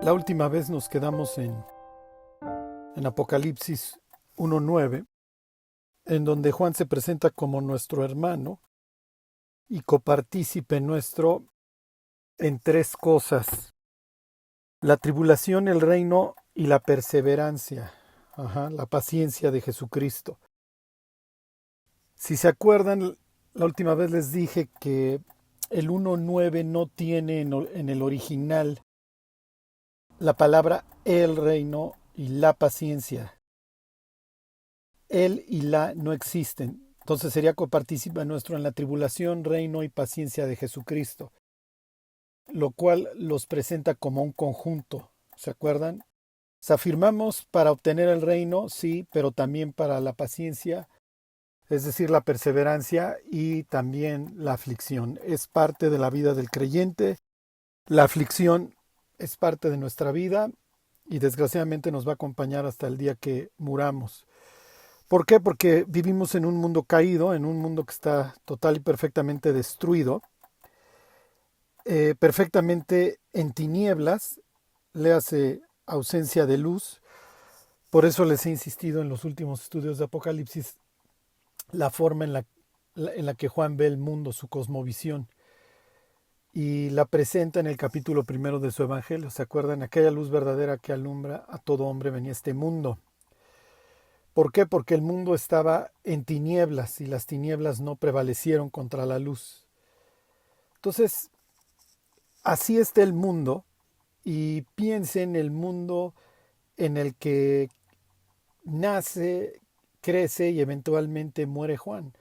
La última vez nos quedamos en Apocalipsis 1:9, en donde Juan se presenta como nuestro hermano y copartícipe nuestro en tres cosas: la tribulación, el reino y la perseverancia, la paciencia de Jesucristo. Si se acuerdan, la última vez les dije que el 1:9 no tiene en el original la palabra el reino y la paciencia. Él y la no existen. Entonces sería copartícipe nuestro en la tribulación, reino y paciencia de Jesucristo, lo cual los presenta como un conjunto. ¿Se acuerdan? O sea, afirmamos para obtener el reino, sí, pero también para la paciencia, es decir, la perseverancia y también la aflicción. Es parte de la vida del creyente. La aflicción es parte de nuestra vida y desgraciadamente nos va a acompañar hasta el día que muramos. ¿Por qué? Porque vivimos en un mundo caído, en un mundo que está total y perfectamente destruido, perfectamente en tinieblas, léase ausencia de luz. Por eso les he insistido en los últimos estudios de Apocalipsis la forma en la que Juan ve el mundo, su cosmovisión, y la presenta en el capítulo 1 de su Evangelio. ¿Se acuerdan? Aquella luz verdadera que alumbra a todo hombre venía a este mundo. ¿Por qué? Porque el mundo estaba en tinieblas y las tinieblas no prevalecieron contra la luz. Entonces, así está el mundo, y piense en el mundo en el que nace, crece y eventualmente muere Juan.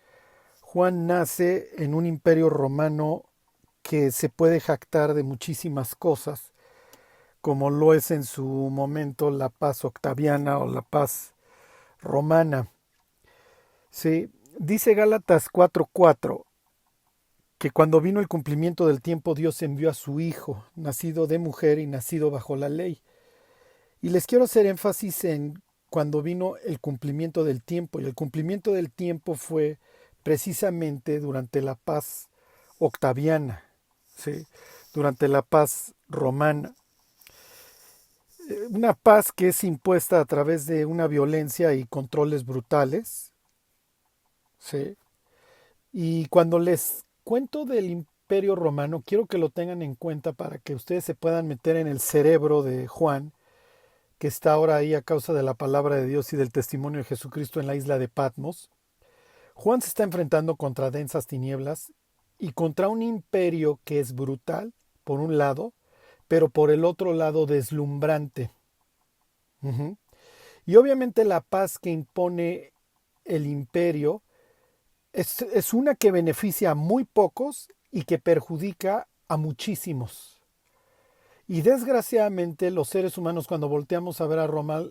Juan nace en un imperio romano que se puede jactar de muchísimas cosas, como lo es en su momento la paz octaviana o la paz romana. Sí, dice Gálatas 4:4 que cuando vino el cumplimiento del tiempo Dios envió a su Hijo, nacido de mujer y nacido bajo la ley. Y les quiero hacer énfasis en cuando vino el cumplimiento del tiempo, y el cumplimiento del tiempo fue precisamente durante la paz octaviana, ¿sí? Durante la paz romana. Una paz que es impuesta a través de una violencia y controles brutales, ¿sí? Y cuando les cuento del Imperio Romano, quiero que lo tengan en cuenta para que ustedes se puedan meter en el cerebro de Juan, que está ahora ahí a causa de la palabra de Dios y del testimonio de Jesucristo en la isla de Patmos. Juan se está enfrentando contra densas tinieblas y contra un imperio que es brutal, por un lado, pero por el otro lado deslumbrante. Uh-huh. Y obviamente la paz que impone el imperio es una que beneficia a muy pocos y que perjudica a muchísimos. Y desgraciadamente los seres humanos, cuando volteamos a ver a Roma,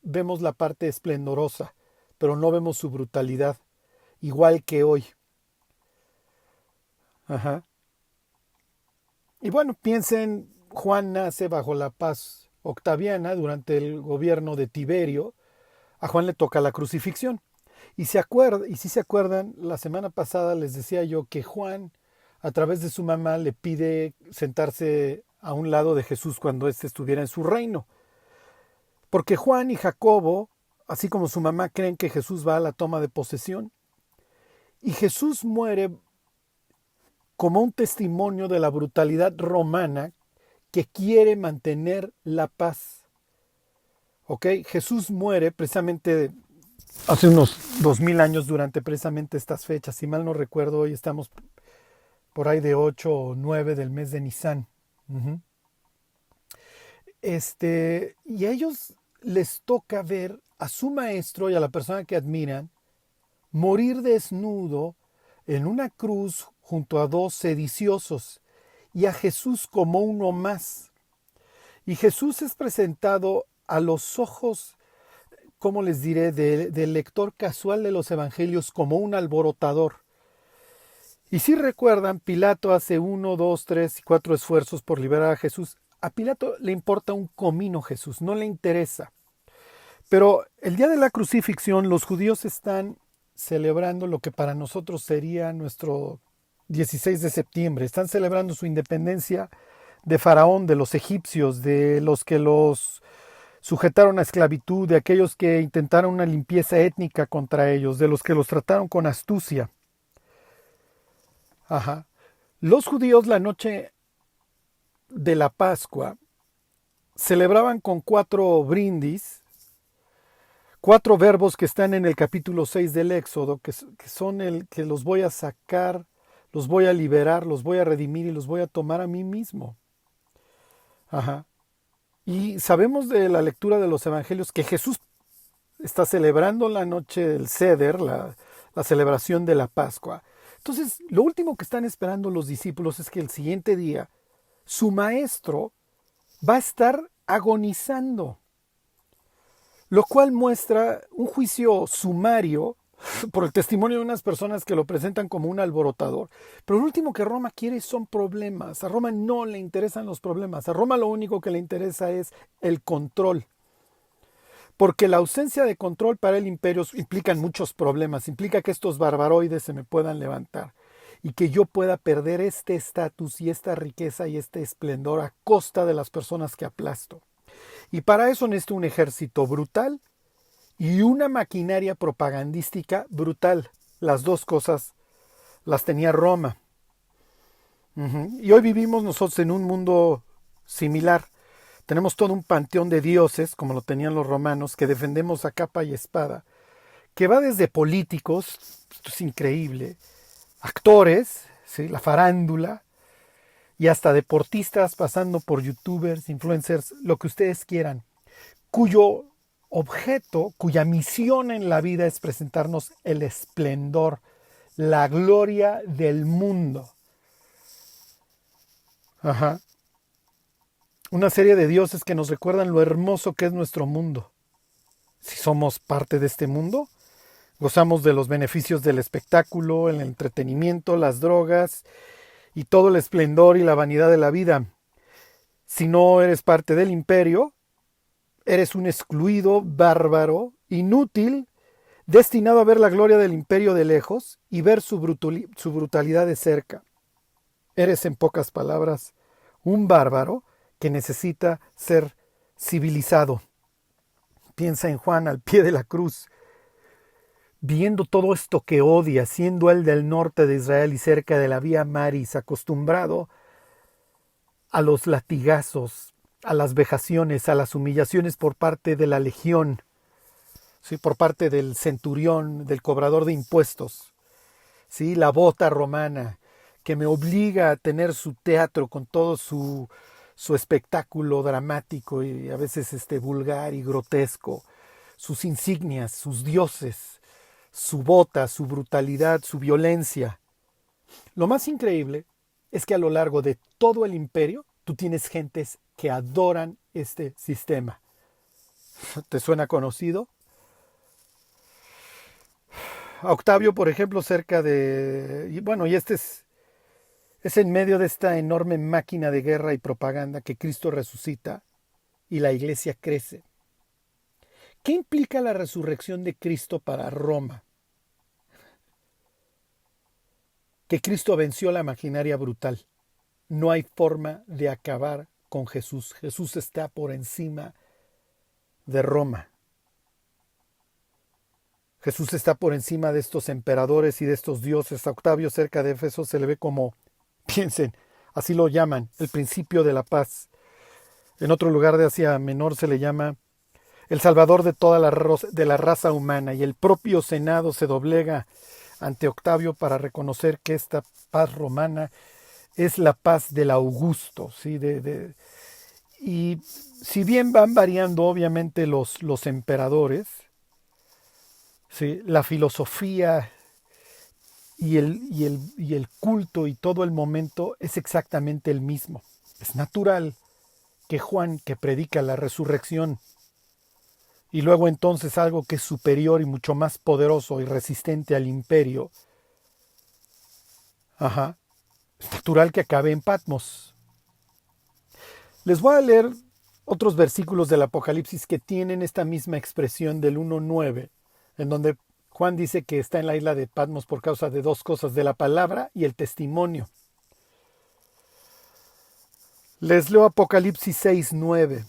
vemos la parte esplendorosa, pero no vemos su brutalidad, igual que hoy. Ajá. Y bueno, piensen, Juan nace bajo la paz octaviana durante el gobierno de Tiberio. A Juan le toca la crucifixión. Y si se acuerdan, la semana pasada les decía yo que Juan, a través de su mamá, le pide sentarse a un lado de Jesús cuando éste estuviera en su reino. Porque Juan y Jacobo, así como su mamá, creen que Jesús va a la toma de posesión. Y Jesús muere como un testimonio de la brutalidad romana que quiere mantener la paz. ¿Ok? Jesús muere precisamente hace unos 2000 años durante precisamente estas fechas. Si mal no recuerdo, hoy estamos por ahí de 8 o 9 del mes de Nisan. Uh-huh. Y a ellos les toca ver a su maestro y a la persona que admiran morir desnudo en una cruz junto a dos sediciosos y a Jesús como uno más. Y Jesús es presentado a los ojos, ¿cómo les diré?, del lector casual de los evangelios como un alborotador. Y si recuerdan, Pilato hace 1, 2, 3 y 4 esfuerzos por liberar a Jesús. A Pilato le importa un comino Jesús, no le interesa. Pero el día de la crucifixión los judíos están celebrando lo que para nosotros sería nuestro 16 de septiembre. Están celebrando su independencia de Faraón, de los egipcios, de los que los sujetaron a esclavitud, de aquellos que intentaron una limpieza étnica contra ellos, de los que los trataron con astucia. Ajá. Los judíos la noche de la Pascua celebraban con 4 brindis, 4 verbos que están en el capítulo 6 del Éxodo, que son el que los voy a sacar, los voy a liberar, los voy a redimir y los voy a tomar a mí mismo. Ajá. Y sabemos de la lectura de los evangelios que Jesús está celebrando la noche del Seder, la celebración de la Pascua. Entonces, lo último que están esperando los discípulos es que el siguiente día su maestro va a estar agonizando, lo cual muestra un juicio sumario por el testimonio de unas personas que lo presentan como un alborotador. Pero lo último que Roma quiere son problemas. A Roma no le interesan los problemas. A Roma lo único que le interesa es el control. Porque la ausencia de control para el imperio implica muchos problemas. Implica que estos barbaroides se me puedan levantar y que yo pueda perder este estatus y esta riqueza y este esplendor a costa de las personas que aplasto. Y para eso necesito un ejército brutal y una maquinaria propagandística brutal. Las dos cosas las tenía Roma. Y hoy vivimos nosotros en un mundo similar. Tenemos todo un panteón de dioses, como lo tenían los romanos, que defendemos a capa y espada, que va desde políticos, esto es increíble, actores, ¿sí? La farándula, y hasta deportistas, pasando por youtubers, influencers, lo que ustedes quieran, cuyo objeto, cuya misión en la vida es presentarnos el esplendor, la gloria del mundo. Ajá. Una serie de dioses que nos recuerdan lo hermoso que es nuestro mundo. Si somos parte de este mundo, gozamos de los beneficios del espectáculo, el entretenimiento, las drogas y todo el esplendor y la vanidad de la vida. Si no eres parte del imperio, eres un excluido, bárbaro, inútil, destinado a ver la gloria del imperio de lejos y ver su brutalidad de cerca. Eres, en pocas palabras, un bárbaro que necesita ser civilizado. Piensa en Juan al pie de la cruz, viendo todo esto que odia, siendo él del norte de Israel y cerca de la vía Maris, acostumbrado a los latigazos, a las vejaciones, a las humillaciones por parte de la legión, ¿sí? Por parte del centurión, del cobrador de impuestos, ¿sí? La bota romana, que me obliga a tener su teatro con todo su espectáculo dramático y a veces vulgar y grotesco, sus insignias, sus dioses, su bota, su brutalidad, su violencia. Lo más increíble es que a lo largo de todo el imperio tú tienes gentes que adoran este sistema. ¿Te suena conocido? A Octavio, por ejemplo, cerca de... y este es en medio de esta enorme máquina de guerra y propaganda que Cristo resucita y la iglesia crece. ¿Qué implica la resurrección de Cristo para Roma? Que Cristo venció la maquinaria brutal. No hay forma de acabar con Jesús. Jesús está por encima de Roma. Jesús está por encima de estos emperadores y de estos dioses. A Octavio cerca de Éfeso se le ve como, piensen, así lo llaman, el principio de la paz. En otro lugar de Asia Menor se le llama el salvador de toda la raza humana, y el propio Senado se doblega ante Octavio para reconocer que esta paz romana es la paz del Augusto, ¿sí? Y si bien van variando obviamente los emperadores, ¿sí? La filosofía y el culto y todo el momento es exactamente el mismo. Es natural que Juan, que predica la resurrección, y luego entonces algo que es superior y mucho más poderoso y resistente al imperio, es natural que acabe en Patmos. Les voy a leer otros versículos del Apocalipsis que tienen esta misma expresión del 1:9, en donde Juan dice que está en la isla de Patmos por causa de 2 cosas, de la palabra y el testimonio. Les leo Apocalipsis 6:9.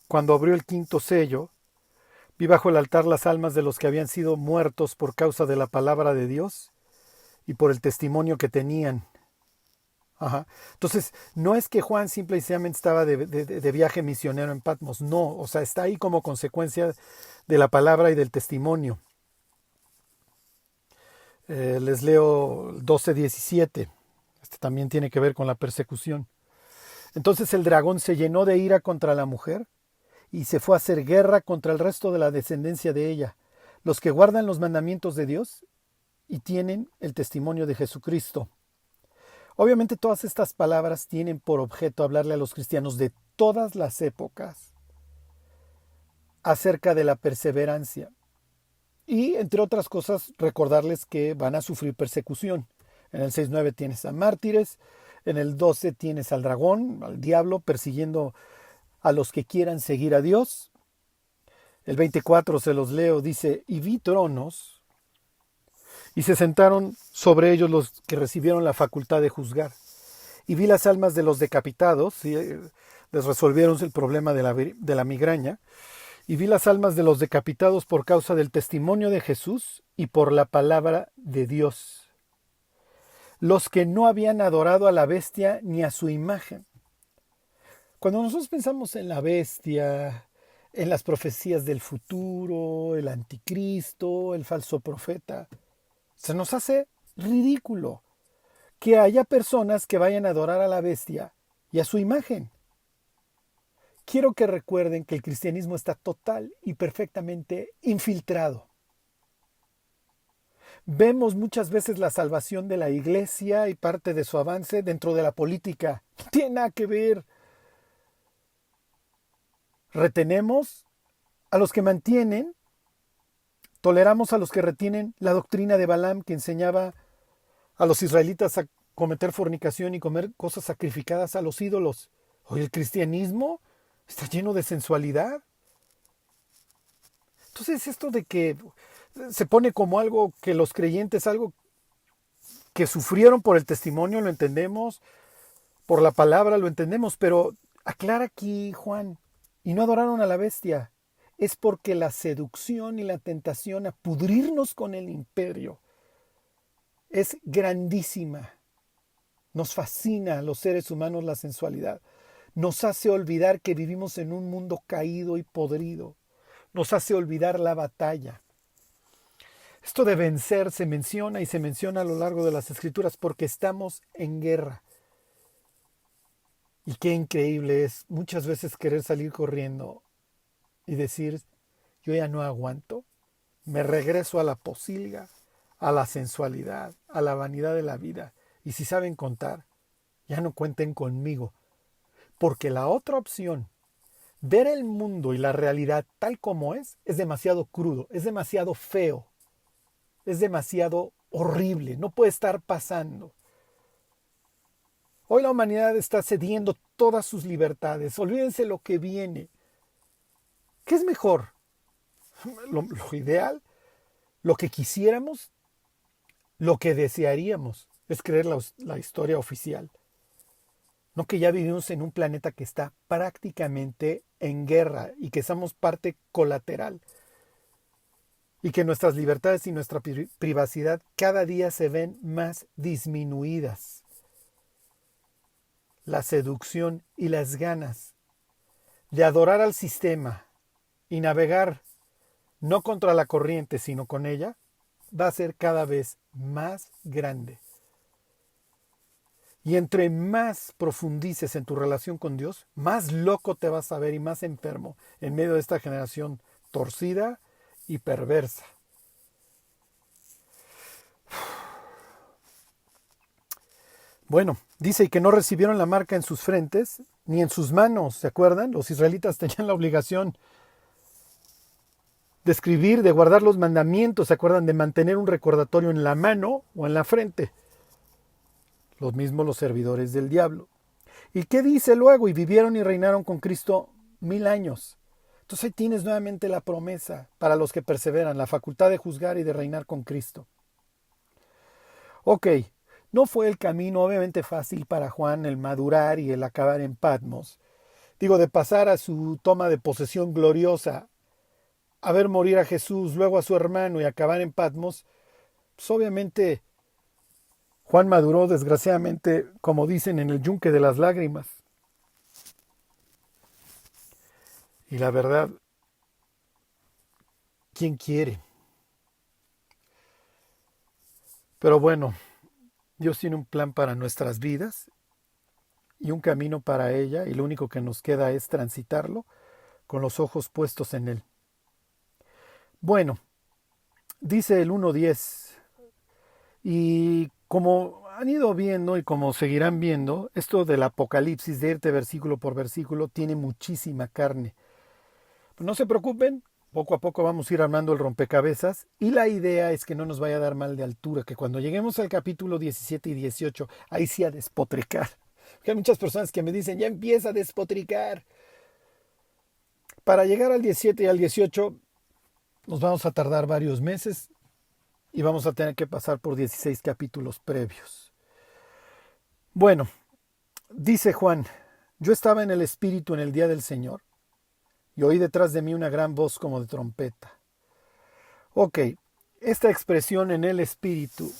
Cuando abrió el quinto sello, vi bajo el altar las almas de los que habían sido muertos por causa de la palabra de Dios y por el testimonio que tenían. Ajá. Entonces, no es que Juan simple y sencillamente estaba de viaje misionero en Patmos, no, o sea, está ahí como consecuencia de la palabra y del testimonio. Les leo 12:17. Este también tiene que ver con la persecución. Entonces el dragón se llenó de ira contra la mujer y se fue a hacer guerra contra el resto de la descendencia de ella, los que guardan los mandamientos de Dios y tienen el testimonio de Jesucristo. Obviamente todas estas palabras tienen por objeto hablarle a los cristianos de todas las épocas acerca de la perseverancia y, entre otras cosas, recordarles que van a sufrir persecución. En el 6:9 tienes a mártires, en el 12 tienes al dragón, al diablo, persiguiendo a los que quieran seguir a Dios. El 24 se los leo, dice, y vi tronos, y se sentaron sobre ellos los que recibieron la facultad de juzgar. Y vi las almas de los decapitados, y les resolvieron el problema de la migraña, y vi las almas de los decapitados por causa del testimonio de Jesús y por la palabra de Dios. Los que no habían adorado a la bestia ni a su imagen. Cuando nosotros pensamos en la bestia, en las profecías del futuro, el anticristo, el falso profeta, se nos hace ridículo que haya personas que vayan a adorar a la bestia y a su imagen. Quiero que recuerden que el cristianismo está total y perfectamente infiltrado. Vemos muchas veces la salvación de la iglesia y parte de su avance dentro de la política. No tiene nada que ver. Retenemos a los que mantienen, toleramos a los que retienen la doctrina de Balaam que enseñaba a los israelitas a cometer fornicación y comer cosas sacrificadas a los ídolos. Hoy el cristianismo está lleno de sensualidad. Entonces esto de que se pone como algo que los creyentes, algo que sufrieron por el testimonio, lo entendemos, por la palabra lo entendemos, pero aclara aquí Juan, y no adoraron a la bestia, es porque la seducción y la tentación a pudrirnos con el imperio es grandísima. Nos fascina a los seres humanos la sensualidad. Nos hace olvidar que vivimos en un mundo caído y podrido. Nos hace olvidar la batalla. Esto de vencer se menciona y se menciona a lo largo de las Escrituras porque estamos en guerra. Y qué increíble es muchas veces querer salir corriendo y decir, yo ya no aguanto, me regreso a la posilga, a la sensualidad, a la vanidad de la vida. Y si saben contar, ya no cuenten conmigo. Porque la otra opción, ver el mundo y la realidad tal como es demasiado crudo, es demasiado feo, es demasiado horrible, no puede estar pasando. Hoy la humanidad está cediendo todas sus libertades, olvídense lo que viene. ¿Qué es mejor? Lo ideal, lo que quisiéramos, lo que desearíamos, es creer la historia oficial. No que ya vivimos en un planeta que está prácticamente en guerra y que somos parte colateral. Y que nuestras libertades y nuestra privacidad cada día se ven más disminuidas. La seducción y las ganas de adorar al sistema y navegar no contra la corriente sino con ella va a ser cada vez más grande. Y entre más profundices en tu relación con Dios, más loco te vas a ver y más enfermo en medio de esta generación torcida y perversa. Bueno, dice que no recibieron la marca en sus frentes ni en sus manos, ¿se acuerdan? Los israelitas tenían la obligación de escribir, de guardar los mandamientos, ¿se acuerdan? De mantener un recordatorio en la mano o en la frente. Los mismos los servidores del diablo. ¿Y qué dice luego? Y vivieron y reinaron con Cristo 1000 años. Entonces ahí tienes nuevamente la promesa para los que perseveran, la facultad de juzgar y de reinar con Cristo. Ok, No fue el camino obviamente fácil para Juan el madurar y el acabar en Patmos. Digo, de pasar a su toma de posesión gloriosa, a ver morir a Jesús, luego a su hermano y acabar en Patmos, pues obviamente Juan maduró desgraciadamente, como dicen, en el yunque de las lágrimas. Y la verdad, ¿quién quiere? Pero bueno, Dios tiene un plan para nuestras vidas y un camino para ella, y lo único que nos queda es transitarlo con los ojos puestos en Él. Bueno, dice el 1.10, y como han ido viendo y como seguirán viendo, esto del Apocalipsis, de irte versículo por versículo, tiene muchísima carne. Pero no se preocupen, poco a poco vamos a ir armando el rompecabezas, y la idea es que no nos vaya a dar mal de altura, que cuando lleguemos al capítulo 17 y 18, ahí sí a despotricar. Porque hay muchas personas que me dicen, ya empieza a despotricar. Para llegar al 17 y al 18 nos vamos a tardar varios meses y vamos a tener que pasar por 16 capítulos previos. Bueno, dice Juan, yo estaba en el Espíritu en el día del Señor y oí detrás de mí una gran voz como de trompeta. Ok, esta expresión en el Espíritu,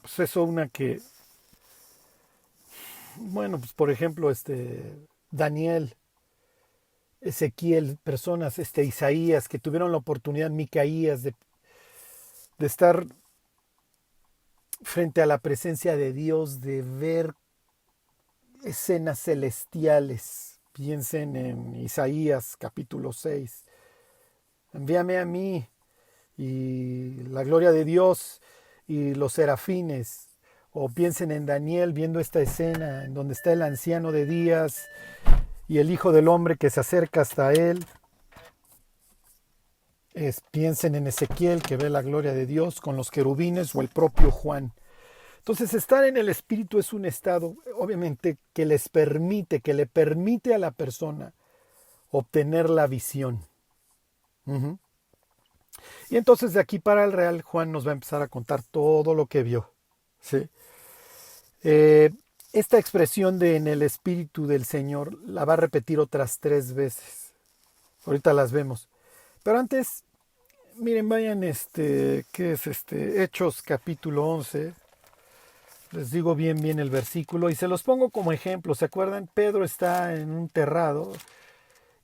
pues es una que, bueno, pues por ejemplo, Daniel, Ezequiel, personas, Isaías, que tuvieron la oportunidad, Micaías, de estar frente a la presencia de Dios, de ver escenas celestiales. Piensen en Isaías capítulo 6. Envíame a mí, y la gloria de Dios y los serafines. O piensen en Daniel viendo esta escena en donde está el anciano de días y el Hijo del Hombre que se acerca hasta él. Piensen en Ezequiel que ve la gloria de Dios con los querubines, o el propio Juan. Entonces, estar en el Espíritu es un estado, obviamente, que le permite a la persona obtener la visión. Y entonces, de aquí para el Real, Juan nos va a empezar a contar todo lo que vio. ¿Sí? Esta expresión de en el Espíritu del Señor la va a repetir otras 3 veces. Ahorita las vemos. Pero antes, miren, vayan, ¿qué es Hechos capítulo 11. Les digo bien el versículo y se los pongo como ejemplo. ¿Se acuerdan? Pedro está en un terrado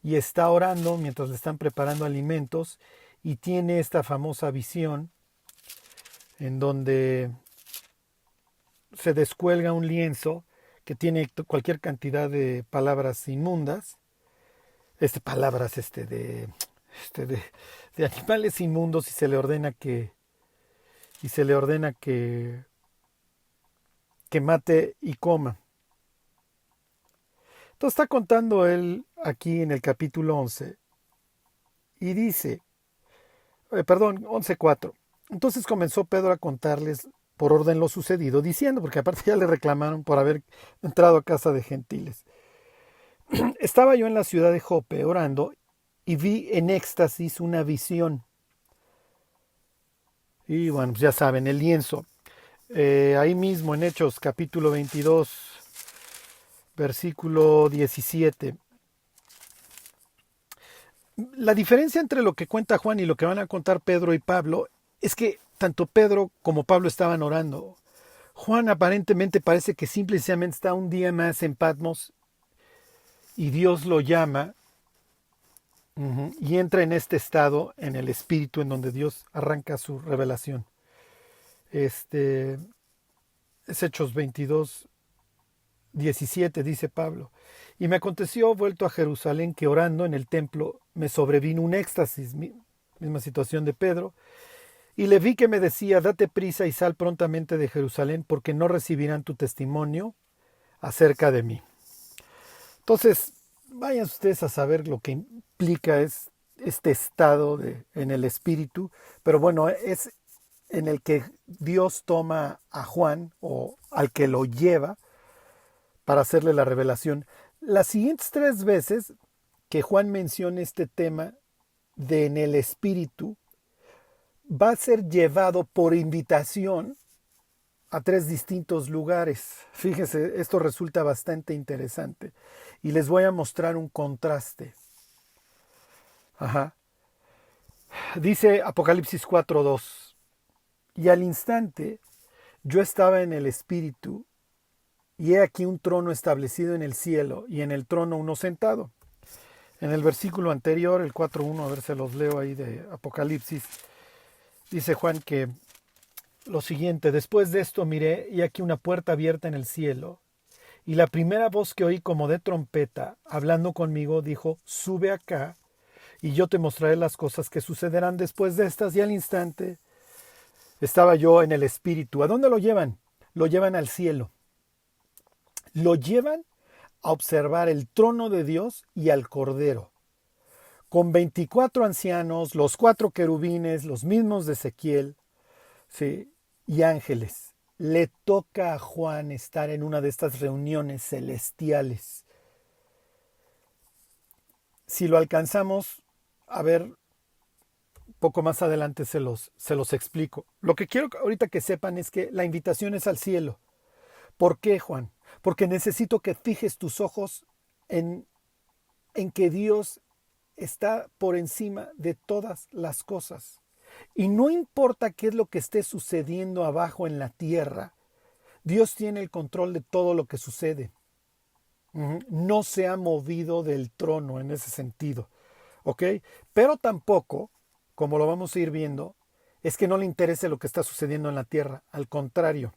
y está orando mientras le están preparando alimentos y tiene esta famosa visión en donde se descuelga un lienzo que tiene cualquier cantidad de palabras inmundas, palabras de animales inmundos, y se le ordena que mate y coma. Entonces está contando él aquí en el capítulo 11 y dice, 11:4. Entonces comenzó Pedro a contarles por orden lo sucedido, diciendo, porque aparte ya le reclamaron por haber entrado a casa de gentiles. Estaba yo en la ciudad de Jope orando y vi en éxtasis una visión. Y bueno, pues ya saben, el lienzo. Ahí mismo en Hechos capítulo 22, versículo 17. La diferencia entre lo que cuenta Juan y lo que van a contar Pedro y Pablo es que tanto Pedro como Pablo estaban orando. Juan aparentemente parece que simple y sencillamente está un día más en Patmos y Dios lo llama y entra en este estado, en el Espíritu, en donde Dios arranca su revelación. Es Hechos 22, 17, dice Pablo. Y me aconteció, vuelto a Jerusalén, que orando en el templo me sobrevino un éxtasis, misma situación de Pedro, y le vi que me decía, date prisa y sal prontamente de Jerusalén, porque no recibirán tu testimonio acerca de mí. Entonces, vayan ustedes a saber lo que implica este estado en el Espíritu, pero bueno, es en el que Dios toma a Juan, o al que lo lleva, para hacerle la revelación. Las siguientes 3 veces que Juan menciona este tema de en el Espíritu, va a ser llevado por invitación a 3 distintos lugares. Fíjese, esto resulta bastante interesante. Y les voy a mostrar un contraste. Ajá. Dice Apocalipsis 4:2. Y al instante yo estaba en el Espíritu, y he aquí un trono establecido en el cielo, y en el trono uno sentado. En el versículo anterior, el 4:1, a ver se los leo ahí de Apocalipsis, dice Juan que lo siguiente: después de esto miré, y aquí una puerta abierta en el cielo, y la primera voz que oí como de trompeta, hablando conmigo, dijo: sube acá, y yo te mostraré las cosas que sucederán después de estas. Y al instante estaba yo en el Espíritu. ¿A dónde lo llevan? Lo llevan al cielo. Lo llevan a observar el trono de Dios y al Cordero, con 24 ancianos, los 4 querubines, los mismos de Ezequiel, ¿sí? Y ángeles. Le toca a Juan estar en una de estas reuniones celestiales. Si lo alcanzamos a ver poco más adelante se los explico. Lo que quiero ahorita que sepan es que la invitación es al cielo. ¿Por qué, Juan? Porque necesito que fijes tus ojos en que Dios está por encima de todas las cosas. Y no importa qué es lo que esté sucediendo abajo en la tierra, Dios tiene el control de todo lo que sucede. No se ha movido del trono en ese sentido. ¿Ok? Pero tampoco, como lo vamos a ir viendo, es que no le interese lo que está sucediendo en la tierra. Al contrario.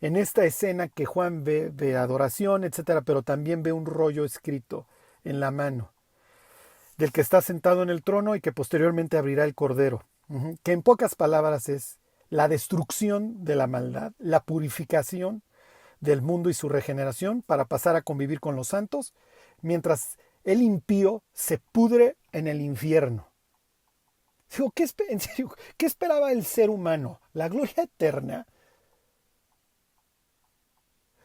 En esta escena que Juan ve adoración, etcétera, pero también ve un rollo escrito en la mano del que está sentado en el trono y que posteriormente abrirá el Cordero, que en pocas palabras es la destrucción de la maldad, la purificación del mundo y su regeneración para pasar a convivir con los santos, mientras el impío se pudre en el infierno. Digo, en serio, ¿qué esperaba el ser humano? ¿La gloria eterna?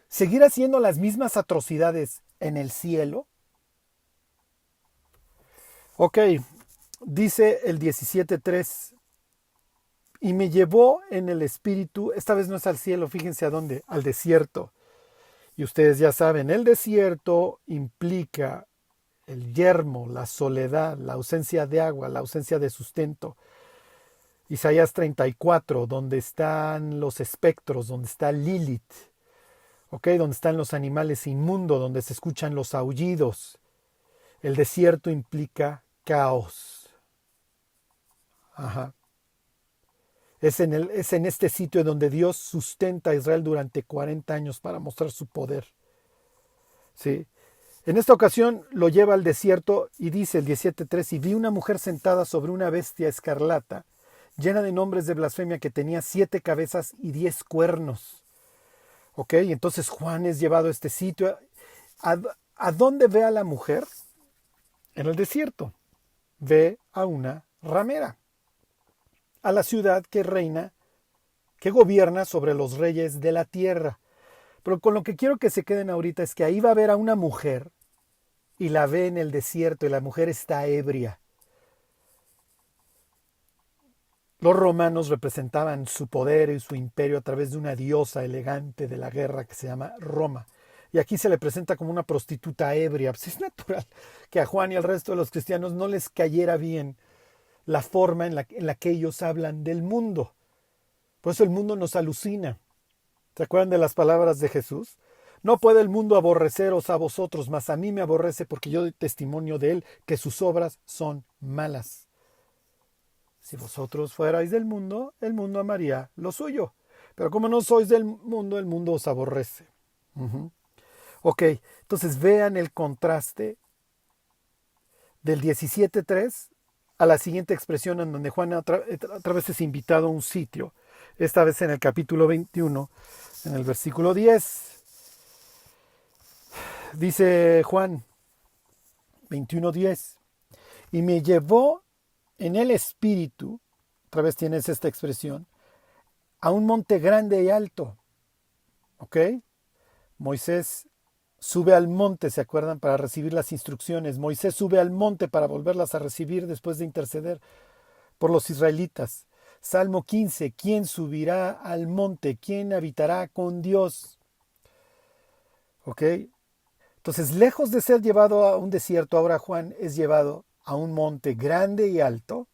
¿Seguir haciendo las mismas atrocidades en el cielo? Ok, dice el 17:3, y me llevó en el espíritu, esta vez no es al cielo, fíjense a dónde, al desierto. Y ustedes ya saben, el desierto implica el yermo, la soledad, la ausencia de agua, la ausencia de sustento. Isaías 34, donde están los espectros, donde está Lilith, ¿ok? Donde están los animales inmundos, donde se escuchan los aullidos. El desierto implica caos. Ajá. Es en este sitio donde Dios sustenta a Israel durante 40 años para mostrar su poder. ¿Sí? En esta ocasión lo lleva al desierto y dice el 17:3, y vi una mujer sentada sobre una bestia escarlata, llena de nombres de blasfemia, que tenía 7 cabezas y 10 cuernos. ¿Ok? Entonces Juan es llevado a este sitio. ¿A dónde ve a la mujer? En el desierto. Ve a una ramera, a la ciudad que reina, que gobierna sobre los reyes de la tierra. Pero con lo que quiero que se queden ahorita es que ahí va a ver a una mujer y la ve en el desierto, y la mujer está ebria. Los romanos representaban su poder y su imperio a través de una diosa elegante de la guerra que se llama Roma. Y aquí se le presenta como una prostituta ebria. Pues es natural que a Juan y al resto de los cristianos no les cayera bien la forma en la que ellos hablan del mundo. Por eso el mundo nos alucina. ¿Se acuerdan de las palabras de Jesús? No puede el mundo aborreceros a vosotros, mas a mí me aborrece, porque yo doy testimonio de él que sus obras son malas. Si vosotros fuerais del mundo, el mundo amaría lo suyo. Pero como no sois del mundo, el mundo os aborrece. Ok, entonces vean el contraste del 17:3 a la siguiente expresión, en donde Juan otra vez es invitado a un sitio, esta vez en el capítulo 21, en el versículo 10. Dice Juan 21:10, y me llevó en el espíritu, otra vez tienes esta expresión, a un monte grande y alto. ¿Ok? Moisés sube al monte, ¿se acuerdan? Para recibir las instrucciones. Moisés sube al monte para volverlas a recibir después de interceder por los israelitas. Salmo 15, ¿quién subirá al monte? ¿Quién habitará con Dios? ¿Ok? Entonces, lejos de ser llevado a un desierto, ahora Juan es llevado a un monte grande y alto.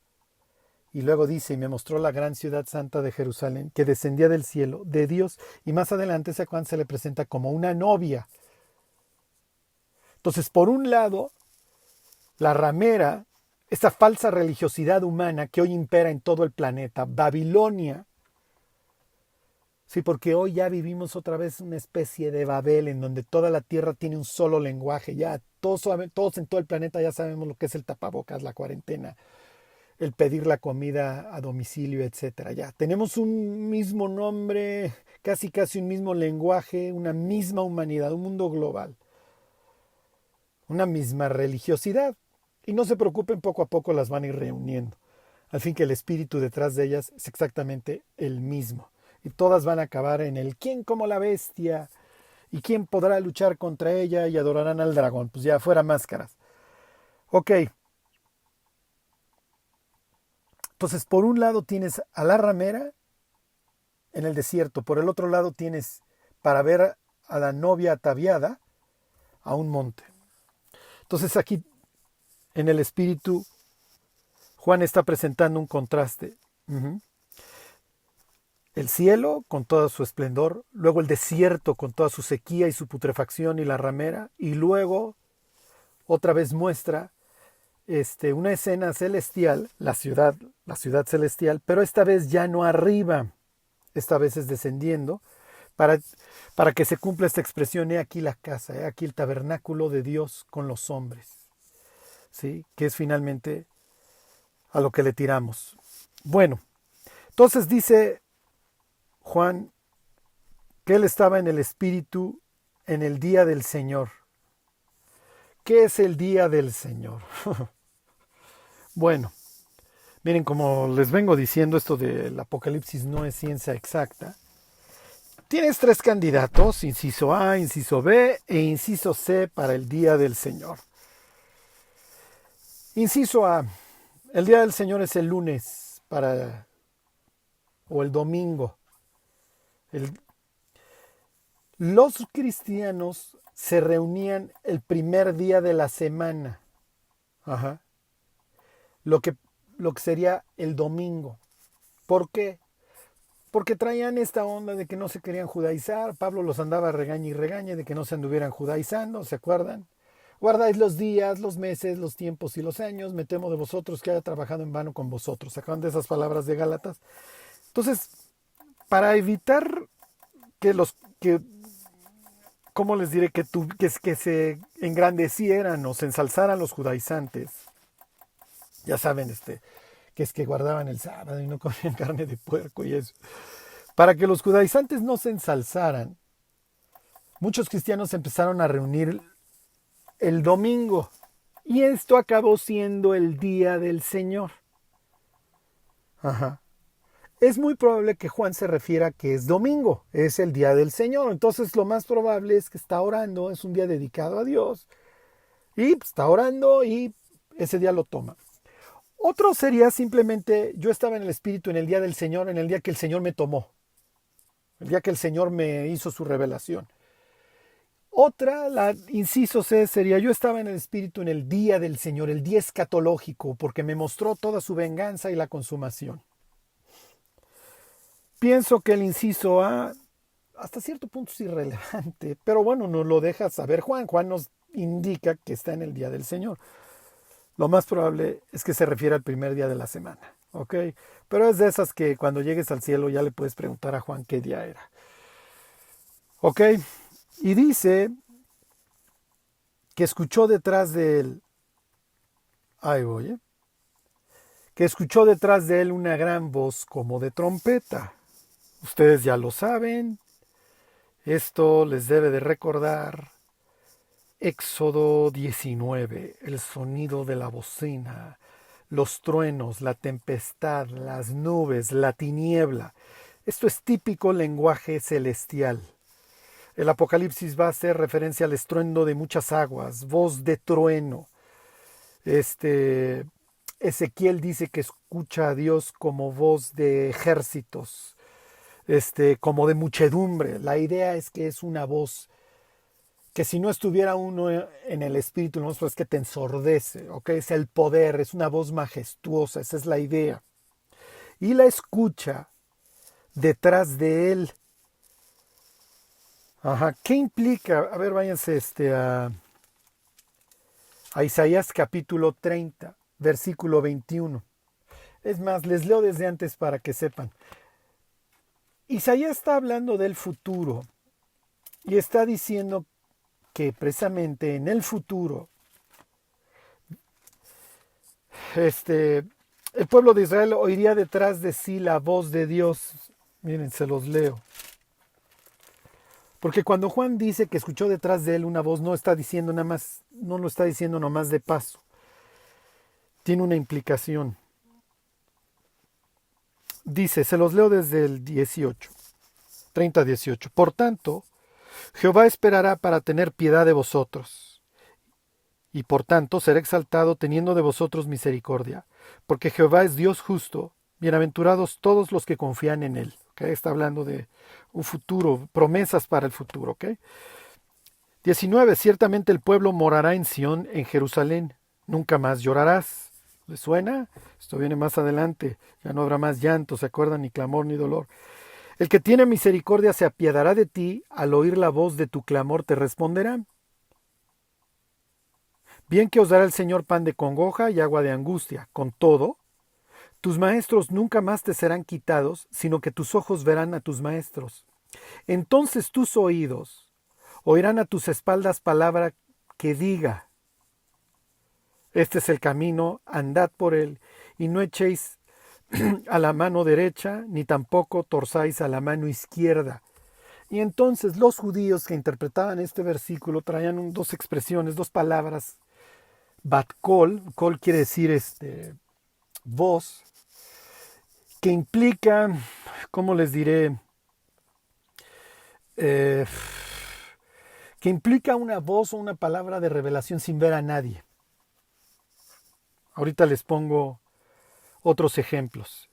Y luego dice, y me mostró la gran ciudad santa de Jerusalén, que descendía del cielo, de Dios. Y más adelante ese Juan se le presenta como una novia. Entonces, por un lado, la ramera, esa falsa religiosidad humana que hoy impera en todo el planeta, Babilonia. Sí, porque hoy ya vivimos otra vez una especie de Babel en donde toda la tierra tiene un solo lenguaje. Ya todos en todo el planeta ya sabemos lo que es el tapabocas, la cuarentena, el pedir la comida a domicilio, etcétera. Ya tenemos un mismo nombre, casi un mismo lenguaje, una misma humanidad, un mundo global, una misma religiosidad. Y no se preocupen, poco a poco las van a ir reuniendo. Al fin que el espíritu detrás de ellas es exactamente el mismo. Y todas van a acabar en el quién como la bestia y quién podrá luchar contra ella y adorarán al dragón. Pues ya fuera máscaras. Ok. Entonces, por un lado tienes a la ramera en el desierto. Por el otro lado tienes para ver a la novia ataviada a un monte. Entonces aquí en el espíritu Juan está presentando un contraste. El cielo con todo su esplendor, luego el desierto con toda su sequía y su putrefacción y la ramera, y luego otra vez muestra una escena celestial, la ciudad celestial, pero esta vez ya no arriba, esta vez es descendiendo, para que se cumpla esta expresión, he aquí la casa, he aquí el tabernáculo de Dios con los hombres, ¿sí? Que es finalmente a lo que le tiramos. Bueno, entonces dice Juan que él estaba en el Espíritu en el día del Señor. ¿Qué es el día del Señor? Bueno, miren, como les vengo diciendo, esto del Apocalipsis no es ciencia exacta. Tienes 3 candidatos, inciso A, inciso B e inciso C para el día del Señor. Inciso A, el día del Señor es el lunes o el domingo. Los cristianos se reunían el primer día de la semana. Ajá. Lo que sería el domingo. ¿Por qué? Porque traían esta onda de que no se querían judaizar. Pablo los andaba regaña y regaña de que no se anduvieran judaizando, ¿se acuerdan? Guardáis los días, los meses, los tiempos y los años. Me temo de vosotros que haya trabajado en vano con vosotros. ¿Se acuerdan de esas palabras de Gálatas? Entonces, para evitar que ¿cómo les diré? Que se engrandecieran o se ensalzaran los judaizantes. Ya saben, que es que guardaban el sábado y no comían carne de puerco y eso. Para que los judaizantes no se ensalzaran, muchos cristianos se empezaron a reunir el domingo. Y esto acabó siendo el día del Señor. Ajá. Es muy probable que Juan se refiera a que es domingo, es el día del Señor. Entonces lo más probable es que está orando, es un día dedicado a Dios. Y está orando y ese día lo toma. Otro sería simplemente, yo estaba en el Espíritu en el día del Señor, en el día que el Señor me tomó. El día que el Señor me hizo su revelación. Otra, la inciso C, sería yo estaba en el Espíritu en el día del Señor, el día escatológico, porque me mostró toda su venganza y la consumación. Pienso que el inciso A hasta cierto punto es irrelevante, pero bueno, nos lo deja saber Juan. Juan nos indica que está en el día del Señor. Lo más probable es que se refiere al primer día de la semana, ¿ok? Pero es de esas que cuando llegues al cielo ya le puedes preguntar a Juan qué día era. ¿Ok? Y dice que escuchó detrás de él, ahí voy, que escuchó detrás de él una gran voz como de trompeta. Ustedes ya lo saben, esto les debe de recordar Éxodo 19, el sonido de la bocina, los truenos, la tempestad, las nubes, la tiniebla. Esto es típico lenguaje celestial. El Apocalipsis va a hacer referencia al estruendo de muchas aguas, voz de trueno, Ezequiel dice que escucha a Dios como voz de ejércitos, como de muchedumbre. La idea es que es una voz que si no estuviera uno en el espíritu, no es que te ensordece, ¿ok? Es el poder, es una voz majestuosa, esa es la idea. Y la escucha detrás de él. Ajá, ¿qué implica? A ver, váyanse a Isaías capítulo 30, versículo 21. Es más, les leo desde antes para que sepan. Isaías está hablando del futuro y está diciendo que precisamente en el futuro el pueblo de Israel oiría detrás de sí la voz de Dios. Miren, se los leo. Porque cuando Juan dice que escuchó detrás de él una voz, no está diciendo nada más, no lo está diciendo nomás de paso. Tiene una implicación. Dice, se los leo desde el 18, 30-18. Por tanto, Jehová esperará para tener piedad de vosotros, y por tanto será exaltado teniendo de vosotros misericordia, porque Jehová es Dios justo, bienaventurados todos los que confían en él. ¿Okay? Está hablando de un futuro, promesas para el futuro. ¿Okay? 19. Ciertamente el pueblo morará en Sión, en Jerusalén, nunca más llorarás. ¿Les suena? Esto viene más adelante. Ya no habrá más llanto, ¿se acuerdan? Ni clamor ni dolor. El que tiene misericordia se apiadará de ti, al oír la voz de tu clamor te responderá. Bien que os dará el Señor pan de congoja y agua de angustia. Con todo, tus maestros nunca más te serán quitados, sino que tus ojos verán a tus maestros. Entonces tus oídos oirán a tus espaldas palabra que diga: este es el camino, andad por él, y no echéis a la mano derecha, ni tampoco torzáis a la mano izquierda. Y entonces los judíos que interpretaban este versículo traían dos expresiones, dos palabras. Bat kol, kol quiere decir voz, que implica, ¿cómo les diré? Que implica una voz o una palabra de revelación sin ver a nadie. Ahorita les pongo otros ejemplos.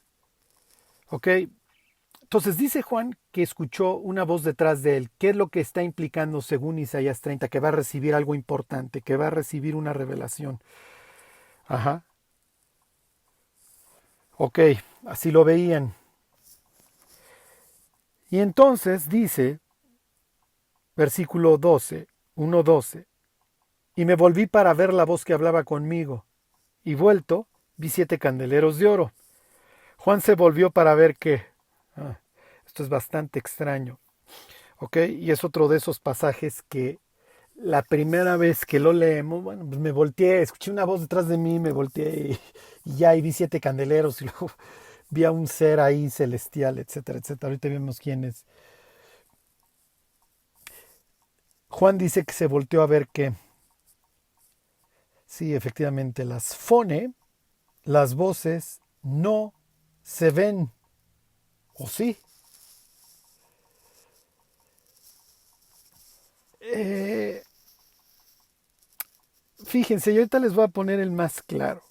¿Ok? Entonces dice Juan que escuchó una voz detrás de él. ¿Qué es lo que está implicando según Isaías 30? Que va a recibir algo importante, que va a recibir una revelación. Ajá. Ok, así lo veían. Y entonces dice, versículo 12, 1:12, y me volví para ver la voz que hablaba conmigo, y vuelto, vi 7 candeleros de oro. Juan se volvió para ver qué. Esto es bastante extraño. ¿Ok? Y es otro de esos pasajes que la primera vez que lo leemos, bueno, pues me volteé, escuché una voz detrás de mí, me volteé y ya, y vi 7 candeleros, y luego vi a un ser ahí celestial, etcétera, etcétera. Ahorita vemos quién es. Juan dice que se volteó a ver que, sí, efectivamente, las fone, las voces, no se ven. ¿O sí? Eh, Fíjense, yo ahorita les voy a poner el más claro.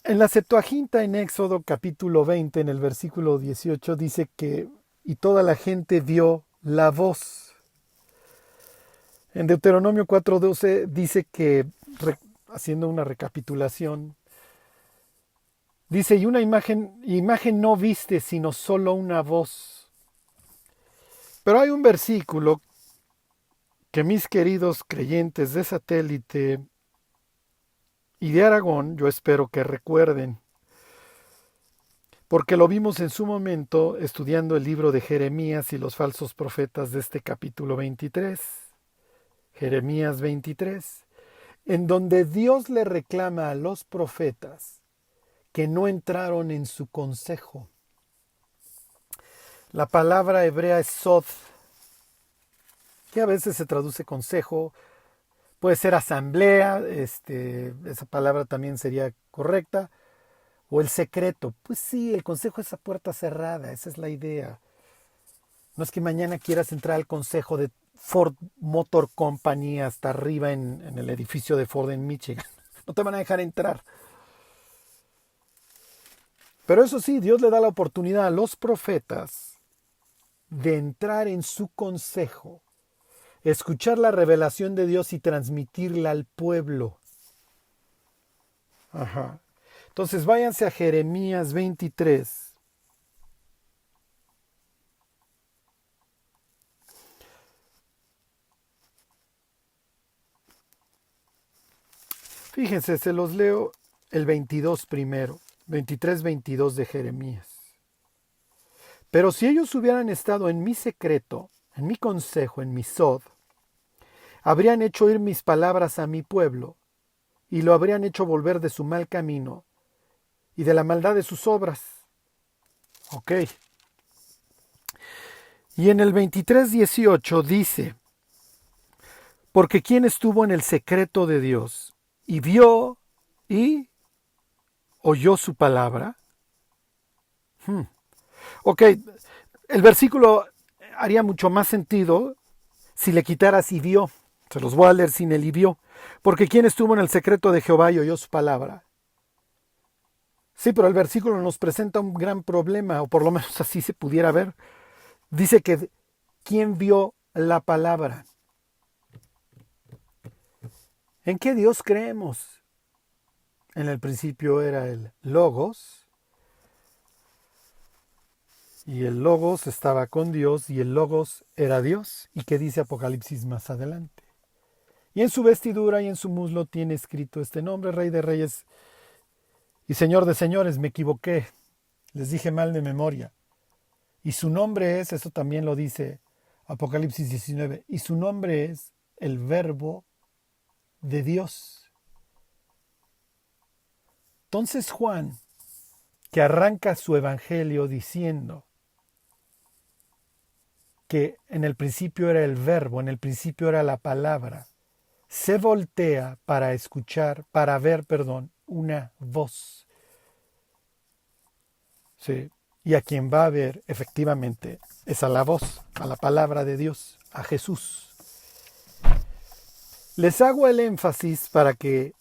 En la Septuaginta, en Éxodo capítulo 20, en el versículo 18, dice que y toda la gente vio la voz. En Deuteronomio 4:12 dice que, haciendo una recapitulación, dice, y una imagen no viste, sino solo una voz. Pero hay un versículo que mis queridos creyentes de Satélite y de Aragón, yo espero que recuerden, porque lo vimos en su momento estudiando el libro de Jeremías y los falsos profetas de este capítulo 23, Jeremías 23, en donde Dios le reclama a los profetas que no entraron en su consejo. La palabra hebrea es sod, que a veces se traduce consejo, puede ser asamblea, esa palabra también sería correcta, o el secreto. Pues sí, el consejo es a puerta cerrada, esa es la idea. No es que mañana quieras entrar al consejo de Ford Motor Company hasta arriba en el edificio de Ford en Michigan. No te van a dejar entrar. Pero eso sí, Dios le da la oportunidad a los profetas de entrar en su consejo, escuchar la revelación de Dios y transmitirla al pueblo. Ajá. Entonces váyanse a Jeremías 23. Fíjense, se los leo el 22 primero, 23-22 de Jeremías. Pero si ellos hubieran estado en mi secreto, en mi consejo, en mi sod, habrían hecho oír mis palabras a mi pueblo, y lo habrían hecho volver de su mal camino y de la maldad de sus obras. Ok. Y en el 23:18 dice, porque quien estuvo en el secreto de Dios y vio y oyó su palabra. Ok, el versículo haría mucho más sentido si le quitaras y vio. Se los voy a leer sin el y vio. Porque quien estuvo en el secreto de Jehová y oyó su palabra. Sí, pero el versículo nos presenta un gran problema, o por lo menos así se pudiera ver. Dice que ¿quién vio la palabra? ¿En qué Dios creemos? En el principio era el Logos, y el Logos estaba con Dios, y el Logos era Dios. ¿Y qué dice Apocalipsis más adelante? Y en su vestidura y en su muslo tiene escrito este nombre, Rey de Reyes y Señor de Señores. Me equivoqué, les dije mal de memoria. Y su nombre es, eso también lo dice Apocalipsis 19, y su nombre es el Verbo de Dios. Entonces Juan, que arranca su evangelio diciendo que en el principio era el verbo, en el principio era la palabra, se voltea para escuchar, para ver, una voz. Sí. Y a quien va a ver efectivamente es a la voz, a la palabra de Dios, a Jesús. Les hago el énfasis para que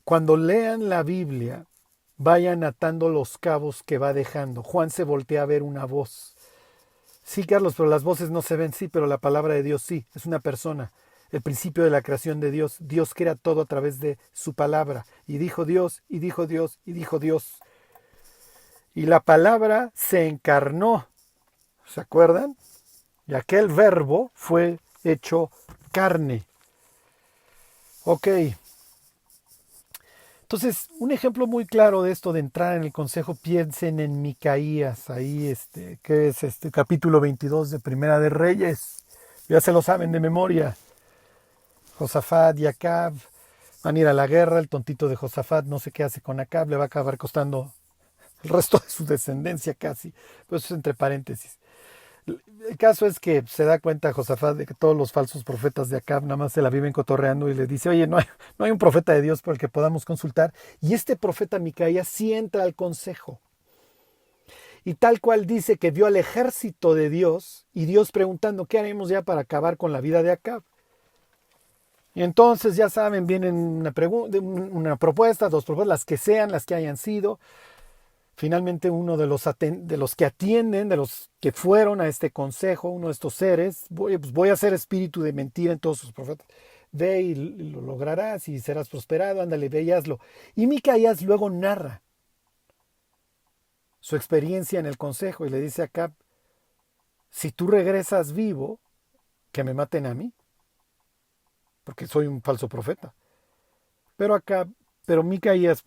cuando lean la Biblia vayan atando los cabos que va dejando. Juan se voltea a ver una voz. Sí, Carlos, pero las voces no se ven, sí, pero la palabra de Dios sí, es una persona. El principio de la creación de Dios. Dios crea todo a través de su palabra. Y dijo Dios, y dijo Dios, y dijo Dios. Y la palabra se encarnó. ¿Se acuerdan? Y aquel verbo fue hecho carne. Ok. Entonces, un ejemplo muy claro de esto de entrar en el consejo, piensen en Micaías, ahí que es capítulo 22 de Primera de Reyes. Ya se lo saben de memoria. Josafat y Acab van a ir a la guerra, el tontito de Josafat no sé qué hace con Acab, le va a acabar costando el resto de su descendencia casi. Pero eso es entre paréntesis. El caso es que se da cuenta Josafat de que todos los falsos profetas de Acab nada más se la viven cotorreando y le dice, oye, no hay un profeta de Dios por el que podamos consultar. Y este profeta Micaías sí entra al consejo. Y tal cual dice que vio al ejército de Dios y Dios preguntando, ¿qué haremos ya para acabar con la vida de Acab? Y entonces, ya saben, vienen una propuesta, dos propuestas, las que sean, las que hayan sido. Finalmente uno de los que atienden, de los que fueron a este consejo, uno de estos seres, voy a hacer espíritu de mentira en todos sus profetas. Ve y lo lograrás y serás prosperado, ándale, ve y hazlo. Y Micaías luego narra su experiencia en el consejo y le dice a Acab, si tú regresas vivo, que me maten a mí, porque soy un falso profeta. Pero Micaías,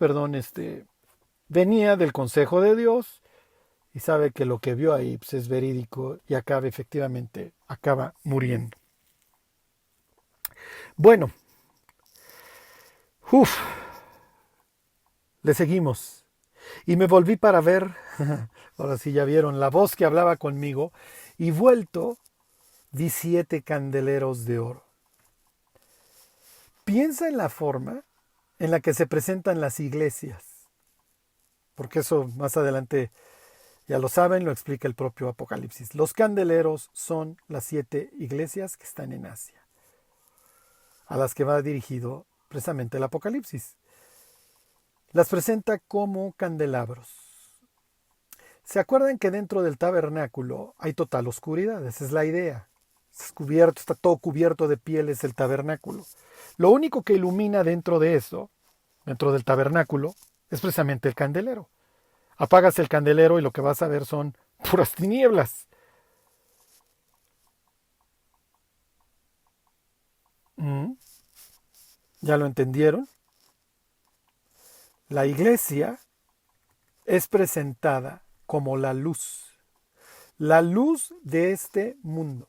venía del consejo de Dios y sabe que lo que vio ahí pues, es verídico y acaba muriendo. Bueno, le seguimos. Y me volví para ver, ahora sí ya vieron, la voz que hablaba conmigo, y vuelto vi 7 candeleros de oro. Piensa en la forma en la que se presentan las iglesias, porque eso más adelante ya lo saben, lo explica el propio Apocalipsis. Los candeleros son las 7 iglesias que están en Asia, a las que va dirigido precisamente el Apocalipsis. Las presenta como candelabros. ¿Se acuerdan que dentro del tabernáculo hay total oscuridad? Esa es la idea. Es cubierto, está todo cubierto de pieles el tabernáculo. Lo único que ilumina dentro de eso, dentro del tabernáculo, es precisamente el candelero. Apagas el candelero y lo que vas a ver son puras tinieblas. ¿Ya lo entendieron? La iglesia es presentada como la luz de este mundo.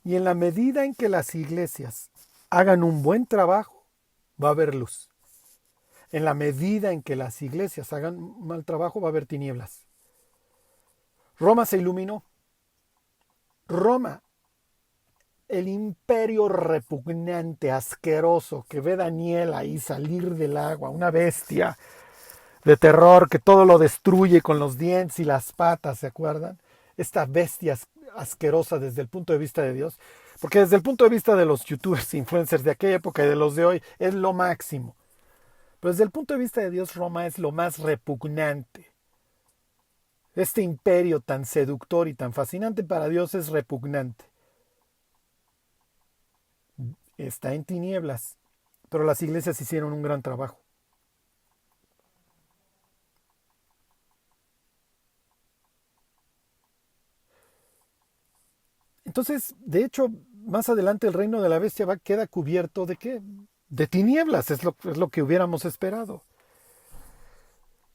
Y en la medida en que las iglesias hagan un buen trabajo, va a haber luz. En la medida en que las iglesias hagan mal trabajo, va a haber tinieblas. Roma se iluminó. Roma, el imperio repugnante, asqueroso, que ve a Daniel ahí salir del agua, una bestia de terror que todo lo destruye con los dientes y las patas, ¿se acuerdan? Esta bestia asquerosa desde el punto de vista de Dios, porque desde el punto de vista de los youtubers, influencers de aquella época y de los de hoy, es lo máximo. Pero desde el punto de vista de Dios, Roma es lo más repugnante. Este imperio tan seductor y tan fascinante para Dios es repugnante. Está en tinieblas, pero las iglesias hicieron un gran trabajo. Entonces, de hecho, más adelante el reino de la bestia queda cubierto ¿de qué? De tinieblas, es lo que hubiéramos esperado.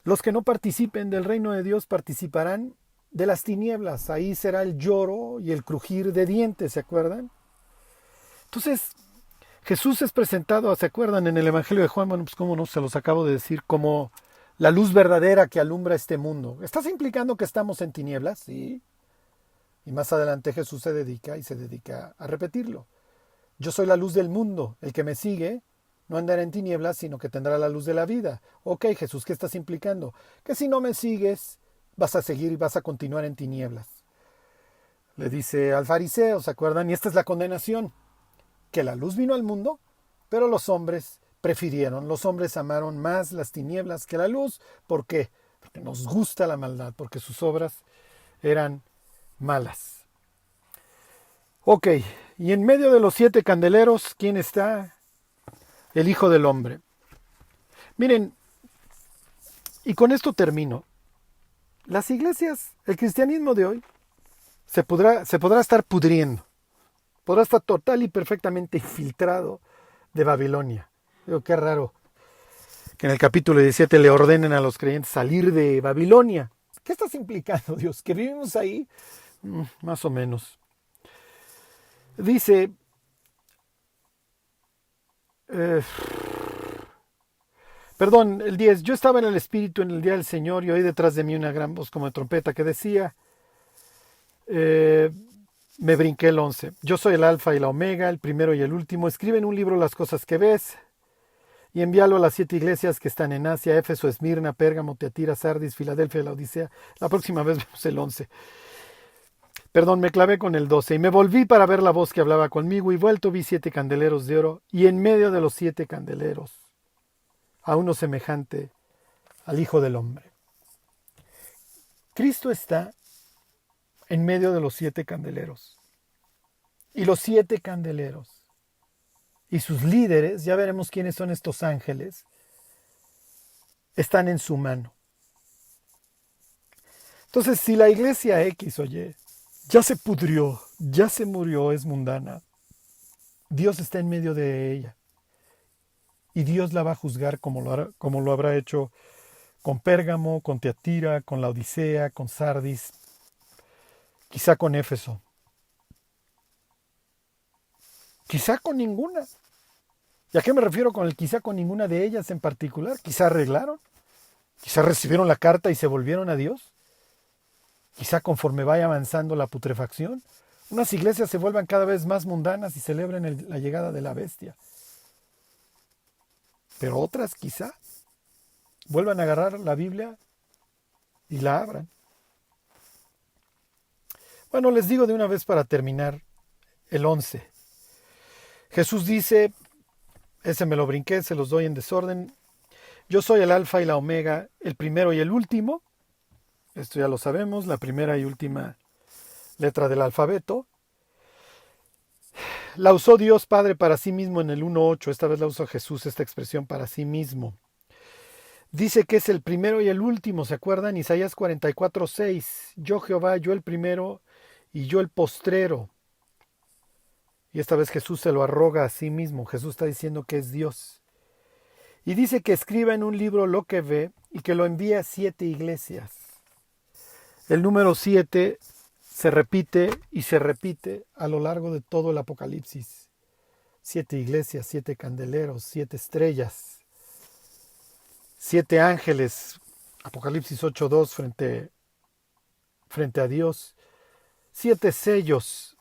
Los que no participen del reino de Dios participarán de las tinieblas. Ahí será el lloro y el crujir de dientes, ¿se acuerdan? Entonces, Jesús es presentado, ¿se acuerdan? En el Evangelio de Juan, bueno, pues cómo no, se los acabo de decir, como la luz verdadera que alumbra este mundo. ¿Estás implicando que estamos en tinieblas? Sí. Y más adelante Jesús se dedica a repetirlo. Yo soy la luz del mundo. El que me sigue no andará en tinieblas, sino que tendrá la luz de la vida. Ok, Jesús, ¿qué estás implicando? Que si no me sigues, vas a seguir y vas a continuar en tinieblas. Le dice al fariseo, ¿se acuerdan? Y esta es la condenación. Que la luz vino al mundo, pero los hombres amaron más las tinieblas que la luz. ¿Por qué? Porque nos gusta la maldad, porque sus obras eran malas. Ok, y en medio de los 7 candeleros, ¿quién está? El Hijo del Hombre. Miren, y con esto termino. Las iglesias, el cristianismo de hoy, se podrá estar pudriendo. Podrá estar total y perfectamente infiltrado de Babilonia. Digo, qué raro que en el capítulo 17 le ordenen a los creyentes salir de Babilonia. ¿Qué estás implicando, Dios? ¿Que vivimos ahí? Más o menos. Dice, perdón, el 10, yo estaba en el Espíritu en el día del Señor y oí detrás de mí una gran voz como de trompeta que decía, me brinqué el 11, yo soy el Alfa y la Omega, el primero y el último, escribe en un libro las cosas que ves y envíalo a las 7 iglesias que están en Asia, Éfeso, Esmirna, Pérgamo, Tiatira, Sardis, Filadelfia y la Odisea. La próxima vez vemos el 11. Perdón, me clavé con el 12. Y me volví para ver la voz que hablaba conmigo y vuelto vi 7 candeleros de oro y en medio de los 7 candeleros a uno semejante al Hijo del Hombre. Cristo está en medio de los 7 candeleros. Y los 7 candeleros y sus líderes, ya veremos quiénes son estos ángeles, están en su mano. Entonces, si la iglesia X o Y ya se pudrió, ya se murió, es mundana, Dios está en medio de ella. Y Dios la va a juzgar como lo habrá hecho con Pérgamo, con Tiatira, con la Odisea, con Sardis, quizá con Éfeso. Quizá con ninguna. ¿Y a qué me refiero con el quizá con ninguna de ellas en particular? Quizá arreglaron. Quizá recibieron la carta y se volvieron a Dios. Quizá conforme vaya avanzando la putrefacción, unas iglesias se vuelvan cada vez más mundanas y celebren la llegada de la bestia. Pero otras quizá vuelvan a agarrar la Biblia y la abran. Bueno, les digo de una vez para terminar el 11. Jesús dice, ese me lo brinqué, se los doy en desorden, yo soy el Alfa y la Omega, el primero y el último. Esto ya lo sabemos, la primera y última letra del alfabeto. La usó Dios Padre para sí mismo en el 1.8, esta vez la usa Jesús, esta expresión para sí mismo. Dice que es el primero y el último, ¿se acuerdan? Isaías 44:6, yo Jehová, yo el primero y yo el postrero. Y esta vez Jesús se lo arroga a sí mismo, Jesús está diciendo que es Dios. Y dice que escriba en un libro lo que ve y que lo envíe a 7 iglesias. El número 7 se repite y se repite a lo largo de todo el Apocalipsis. 7 iglesias, 7 candeleros, 7 estrellas, 7 ángeles, Apocalipsis 8:2 frente a Dios, 7 sellos,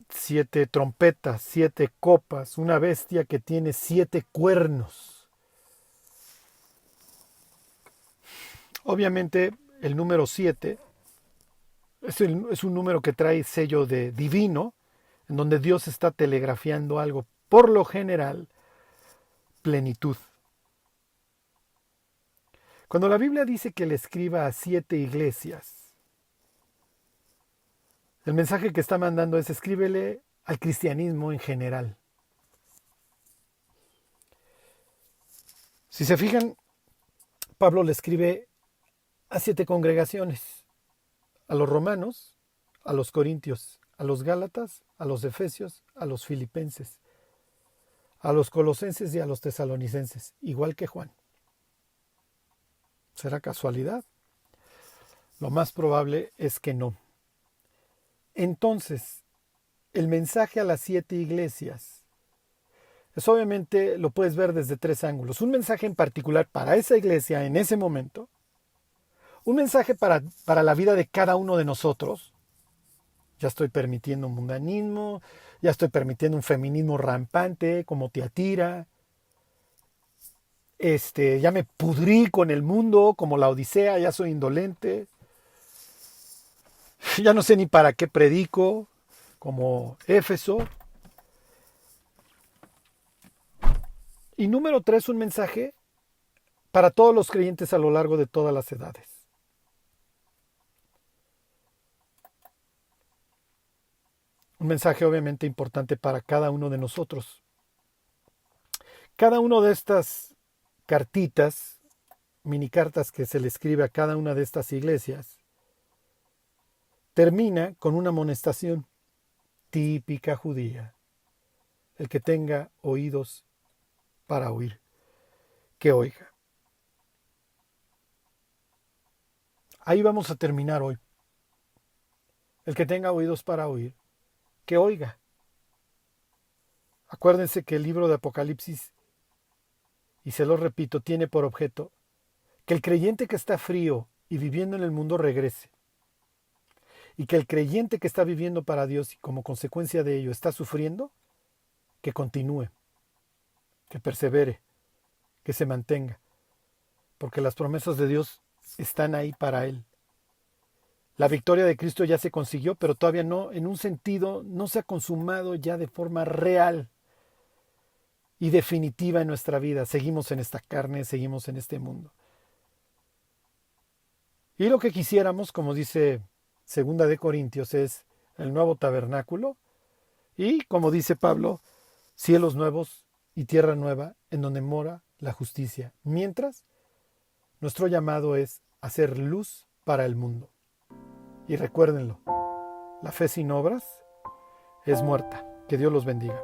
7 trompetas, 7 copas, una bestia que tiene 7 cuernos. Obviamente el número 7 es un número que trae sello de divino, en donde Dios está telegrafiando algo, por lo general, plenitud. Cuando la Biblia dice que le escriba a 7 iglesias, el mensaje que está mandando es escríbele al cristianismo en general. Si se fijan, Pablo le escribe a 7 congregaciones, a los romanos, a los corintios, a los gálatas, a los efesios, a los filipenses, a los colosenses y a los tesalonicenses, igual que Juan. ¿Será casualidad? Lo más probable es que no. Entonces, el mensaje a las 7 iglesias es, obviamente lo puedes ver desde 3 ángulos. Un mensaje en particular para esa iglesia en ese momento. Un mensaje para la vida de cada uno de nosotros. Ya estoy permitiendo un mundanismo, ya estoy permitiendo un feminismo rampante como Tiatira. Ya me pudrí con el mundo como la Odisea, ya soy indolente. Ya no sé ni para qué predico como Éfeso. Y número 3, un mensaje para todos los creyentes a lo largo de todas las edades. Un mensaje obviamente importante para cada uno de nosotros. Cada una de estas cartitas, mini cartas que se le escribe a cada una de estas iglesias, termina con una amonestación típica judía. El que tenga oídos para oír, que oiga. Ahí vamos a terminar hoy. El que tenga oídos para oír, que oiga. Acuérdense que el libro de Apocalipsis, y se lo repito, tiene por objeto que el creyente que está frío y viviendo en el mundo regrese. Y que el creyente que está viviendo para Dios y como consecuencia de ello está sufriendo, que continúe, que persevere, que se mantenga. Porque las promesas de Dios están ahí para él. La victoria de Cristo ya se consiguió, pero todavía no, en un sentido, no se ha consumado ya de forma real y definitiva en nuestra vida. Seguimos en esta carne, seguimos en este mundo. Y lo que quisiéramos, como dice 2 de Corintios, es el nuevo tabernáculo y, como dice Pablo, cielos nuevos y tierra nueva en donde mora la justicia. Mientras, nuestro llamado es hacer luz para el mundo. Y recuérdenlo, la fe sin obras es muerta. Que Dios los bendiga.